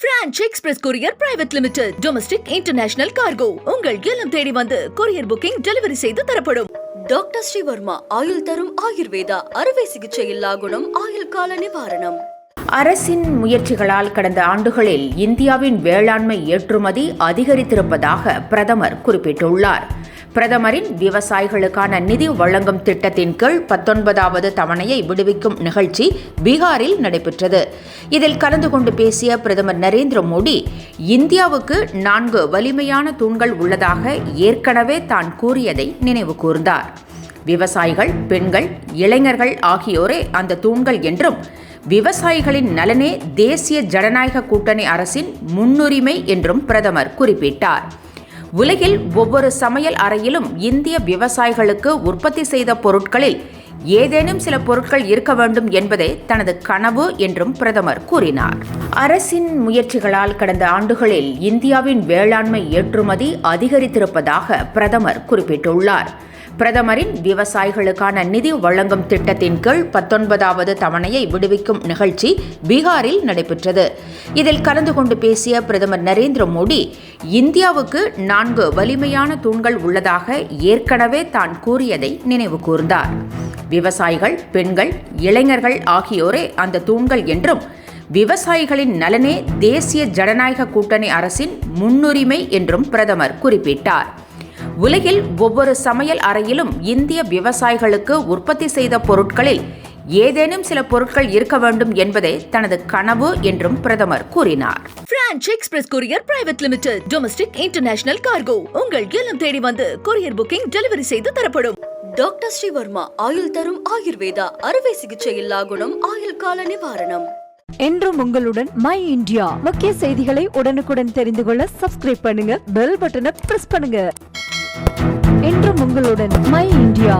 French Express Courier Private Limited. Domestic International Cargo. உங்கள் இல்லம் தேடி வந்து கொரியர் புக்கிங் டெலிவரி செய்து தரப்படும். டாக்டர் ஸ்ரீவர்மா ஆயுள் தரும் ஆயுர்வேதா அறுவை சிகிச்சை இல்லா குணம் ஆயுள் கால நிவாரணம். அரசின் முயற்சிகளால் கடந்த ஆண்டுகளில் இந்தியாவின் வேளாண்மை ஏற்றுமதி அதிகரித்திருப்பதாக பிரதமர் குறிப்பிட்டுள்ளார். பிரதமரின் விவசாயிகளுக்கான நிதி வழங்கும் திட்டத்தின் கீழ் 19வது தவணையை விடுவிக்கும் நிகழ்ச்சி பீகாரில் நடைபெற்றது. இதில் கலந்து கொண்டு பேசிய பிரதமர் நரேந்திர மோடி, இந்தியாவுக்கு 4 வலிமையான தூண்கள் உள்ளதாக ஏற்கனவே தான் கூறியதை நினைவு கூர்ந்தார். விவசாயிகள், பெண்கள், இளைஞர்கள் ஆகியோரே அந்த தூண்கள் என்றும், விவசாயிகளின் நலனே தேசிய ஜனநாயக கூட்டணி அரசின் முன்னுரிமை என்றும் பிரதமர் குறிப்பிட்டார். உலகில் ஒவ்வொரு சமையல் அறையிலும் இந்திய விவசாயிகளுக்கு உற்பத்தி செய்த பொருட்களில் ஏதேனும் சில பொருட்கள் இருக்க வேண்டும் என்பதே தனது கனவு என்றும் பிரதமர் கூறினார். அரசின் முயற்சிகளால் கடந்த ஆண்டுகளில் இந்தியாவின் வேளாண்மை ஏற்றுமதி அதிகரித்திருப்பதாக பிரதமர் குறிப்பிட்டுள்ளார். பிரதமரின் விவசாயிகளுக்கான நிதி வழங்கும் திட்டத்தின் கீழ் 19வது தவணையை விடுவிக்கும் நிகழ்ச்சி பீகாரில் நடைபெற்றது. இதில் கலந்து கொண்டு பேசிய பிரதமர் நரேந்திர மோடி, இந்தியாவுக்கு 4 வலிமையான தூண்கள் உள்ளதாக ஏற்கனவே தான் கூறியதை நினைவு கூர்ந்தார். விவசாயிகள், பெண்கள், இளைஞர்கள் ஆகியோரே அந்த தூண்கள் என்றும், விவசாயிகளின் நலனே தேசிய ஜனநாயக கூட்டணி அரசின் முன்னுரிமை என்றும் பிரதமர் குறிப்பிட்டார். உலகில் ஒவ்வொரு சமையல் அறையிலும் இந்திய விவசாயிகளுக்கு உற்பத்தி செய்த பொருட்களில் ஏதேனும் சில பொருட்கள் இருக்க வேண்டும் என்பதே தனது கனவு என்றும் பிரதமர் கூறினார். French Express Courier Private Limited. Domestic International Cargo. உங்கள் இல்லம் தேடி வந்து கொரியர் புக்கிங் டெலிவரி செய்து தரப்படும். டாக்டர் ஸ்ரீவர்மா ஆயுள் தரும் ஆயுர்வேதா அறுவை சிகிச்சை இல்லா குணம் ஆயுள் கால நிவாரணம். என்றும் உங்களுடன் மை இந்தியா. முக்கிய செய்திகளை உடனுக்குடன் தெரிந்து கொள்ள சப்ஸ்கிரைப் பண்ணுங்க, பெல் பட்டனை பிரஸ் பண்ணுங்க. என்றும் உங்களுடன் மை இந்தியா.